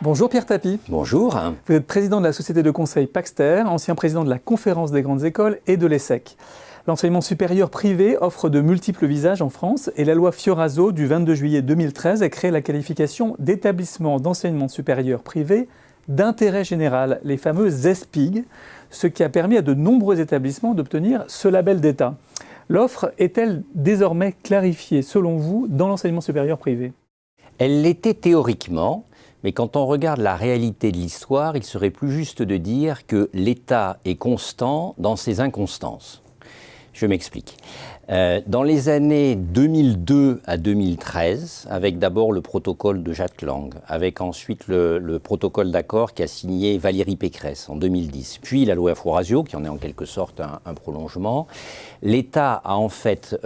Bonjour Pierre Tapie. Bonjour. Vous êtes président de la société de conseil Paxter, ancien président de la Conférence des grandes écoles et de l'ESSEC. L'enseignement supérieur privé offre de multiples visages en France et la loi Fioraso du 22 juillet 2013 a créé la qualification d'établissement d'enseignement supérieur privé d'intérêt général, les fameux ESPIG, ce qui a permis à de nombreux établissements d'obtenir ce label d'État. L'offre est-elle désormais clarifiée, selon vous, dans l'enseignement supérieur privé ? Elle l'était théoriquement, mais quand on regarde la réalité de l'histoire, il serait plus juste de dire que l'État est constant dans ses inconstances. Je m'explique. Dans les années 2002 à 2013, avec d'abord le protocole de Jacques Lang, avec ensuite le protocole d'accord qu'a signé Valérie Pécresse en 2010, puis la loi Fioraso, qui en est en quelque sorte un prolongement, l'État a en fait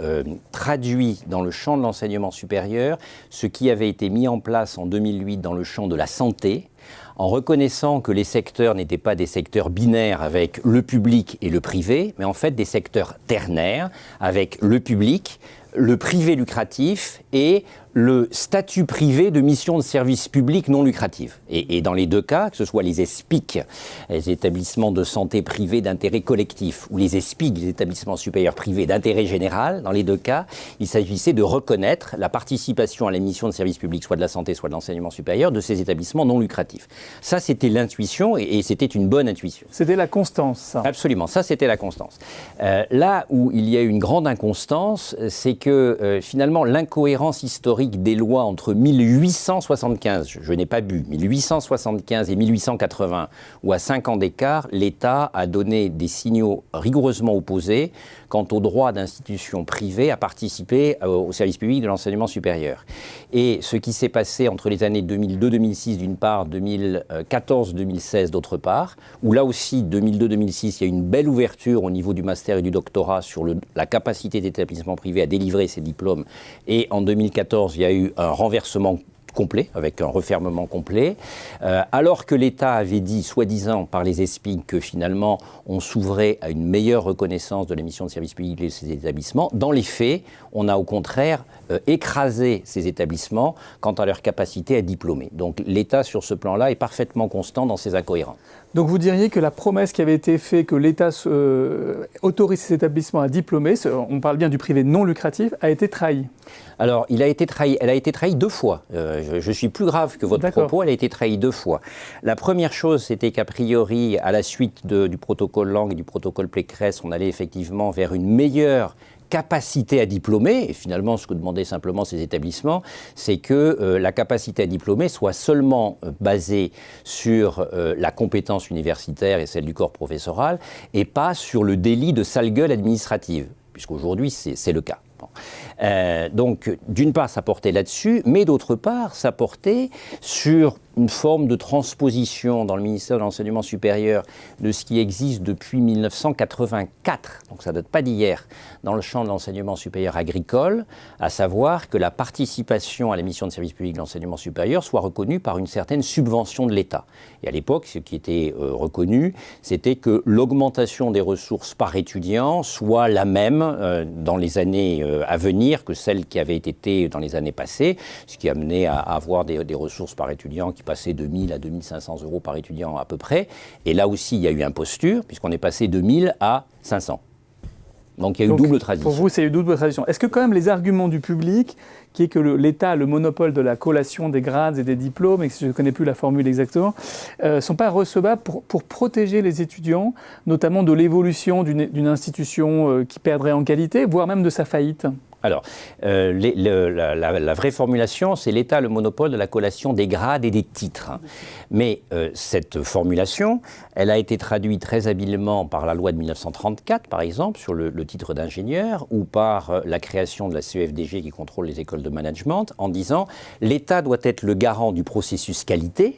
traduit dans le champ de l'enseignement supérieur ce qui avait été mis en place en 2008 dans le champ de la santé, en reconnaissant que les secteurs n'étaient pas des secteurs binaires avec le public et le privé, mais en fait des secteurs ternaires avec le public, le privé lucratif et le statut privé de mission de service public non lucratif. Et dans les deux cas, que ce soit les ESPIC, les établissements de santé privés d'intérêt collectif, ou les ESPIG, les établissements supérieurs privés d'intérêt général, dans les deux cas, il s'agissait de reconnaître la participation à la mission de service public, soit de la santé, soit de l'enseignement supérieur, de ces établissements non lucratifs. Ça, c'était l'intuition, et c'était une bonne intuition. C'était la constance, ça. Absolument, ça c'était la constance. Là où il y a eu une grande inconstance, c'est que finalement l'incohérence historique des lois entre 1875, je n'ai pas bu, 1875 et 1880, où à 5 ans d'écart, l'État a donné des signaux rigoureusement opposés quant au droit d'institutions privées à participer au service public de l'enseignement supérieur. Et ce qui s'est passé entre les années 2002-2006 d'une part, 2014-2016 d'autre part, où là aussi, 2002-2006, il y a une belle ouverture au niveau du master et du doctorat sur la capacité des établissements privés à délivrer ces diplômes. Et en 2014, il y a eu un renversement complet, avec un refermement complet, alors que l'État avait dit, soi-disant par les ESPIG, que finalement on s'ouvrait à une meilleure reconnaissance de la mission de service public de ces établissements. Dans les faits, on a au contraire écrasé ces établissements quant à leur capacité à diplômer. Donc l'État, sur ce plan-là, est parfaitement constant dans ses incohérences. Donc vous diriez que la promesse qui avait été faite, que l'État autorise ces établissements à diplômer, on parle bien du privé non lucratif, a été trahie. Alors, elle a été trahie deux fois. Je suis plus grave que votre propos, elle a été trahie deux fois. La première chose, c'était qu'a priori, à la suite du protocole Lang et du protocole Pécresse, on allait effectivement vers une meilleure capacité à diplômer, et finalement ce que demandaient simplement ces établissements, c'est que la capacité à diplômer soit seulement basée sur la compétence universitaire et celle du corps professoral, et pas sur le délit de sale gueule administrative, puisqu'aujourd'hui c'est le cas. Donc, d'une part, ça portait là-dessus, mais d'autre part, ça portait sur une forme de transposition dans le ministère de l'Enseignement supérieur de ce qui existe depuis 1984, donc ça ne date pas d'hier, dans le champ de l'enseignement supérieur agricole, à savoir que la participation à la mission de service public de l'enseignement supérieur soit reconnue par une certaine subvention de l'État. Et à l'époque, ce qui était reconnu, c'était que l'augmentation des ressources par étudiant soit la même dans les années à venir que celle qui avait été dans les années passées, ce qui amenait à avoir des ressources par étudiant qui passaient de 1 000 à 2 500 euros par étudiant à peu près. Et là aussi, il y a eu imposture, puisqu'on est passé de 1 000 à 500. Donc il y a eu double tradition. Pour vous, c'est une double tradition. Est-ce que quand même les arguments du public, qui est que l'État a le monopole de la collation des grades et des diplômes, et que je ne connais plus la formule exactement, ne sont pas recevables pour protéger les étudiants, notamment de l'évolution d'une institution qui perdrait en qualité, voire même de sa faillite ? Alors, la vraie formulation, c'est l'État a le monopole de la collation des grades et des titres. Mais cette formulation, elle a été traduite très habilement par la loi de 1934, par exemple, sur le titre d'ingénieur, ou par la création de la CEFDG qui contrôle les écoles de management, en disant l'État doit être le garant du processus qualité,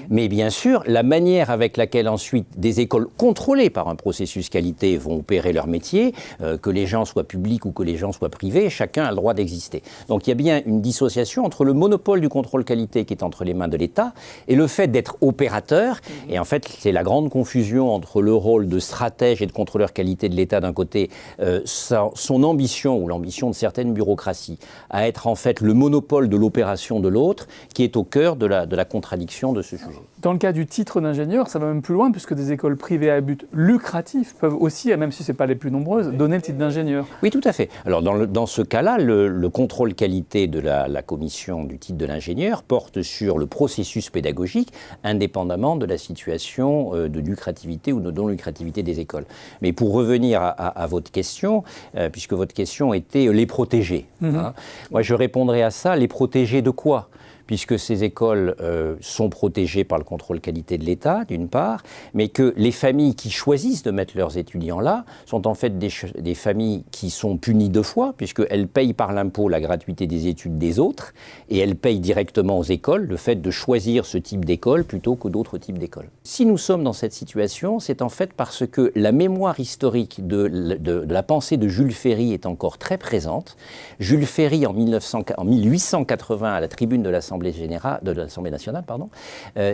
Mais bien sûr, la manière avec laquelle ensuite des écoles contrôlées par un processus qualité vont opérer leur métier, que les gens soient publics ou que les gens soient privés, chacun a le droit d'exister. Donc il y a bien une dissociation entre le monopole du contrôle qualité qui est entre les mains de l'État et le fait d'être opérateur. Et en fait, c'est la grande confusion entre le rôle de stratège et de contrôleur qualité de l'État d'un côté, son ambition ou l'ambition de certaines bureaucraties à être en fait le monopole de l'opération de l'autre, qui est au cœur de la contradiction de ce sujet. Dans le cas du titre d'ingénieur, ça va même plus loin, puisque des écoles privées à but lucratif peuvent aussi, même si ce n'est pas les plus nombreuses, donner le titre d'ingénieur. Oui, tout à fait. Alors dans ce cas-là, le contrôle qualité de la commission du titre de l'ingénieur porte sur le processus pédagogique, indépendamment de la situation de lucrativité ou de non-lucrativité des écoles. Mais pour revenir à votre question, puisque votre question était les protéger, hein, moi je répondrai à ça, les protéger de quoi ? Puisque ces écoles sont protégées par le contrôle qualité de l'État, d'une part, mais que les familles qui choisissent de mettre leurs étudiants là sont en fait des familles qui sont punies deux fois, puisqu'elles payent par l'impôt la gratuité des études des autres, et elles payent directement aux écoles le fait de choisir ce type d'école plutôt que d'autres types d'écoles. Si nous sommes dans cette situation, c'est en fait parce que la mémoire historique de la pensée de Jules Ferry est encore très présente. Jules Ferry, en 1880, à la tribune de l'Assemblée nationale,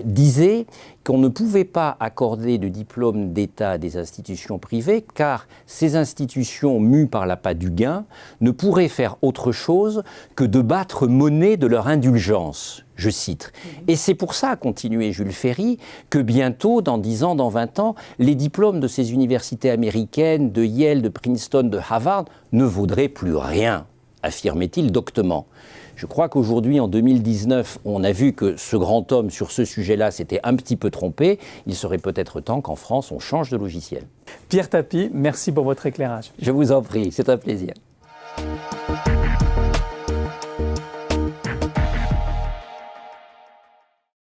disait qu'on ne pouvait pas accorder de diplôme d'État à des institutions privées car ces institutions mues par l'appât du gain ne pourraient faire autre chose que de battre monnaie de leur indulgence. Je cite. Et c'est pour ça, a continué Jules Ferry, que bientôt, dans 10 ans, dans 20 ans, les diplômes de ces universités américaines, de Yale, de Princeton, de Harvard, ne vaudraient plus rien, affirmait-il doctement. Je crois qu'aujourd'hui, en 2019, on a vu que ce grand homme, sur ce sujet-là, s'était un petit peu trompé. Il serait peut-être temps qu'en France, on change de logiciel. Pierre Tapie, merci pour votre éclairage. Je vous en prie, c'est un plaisir.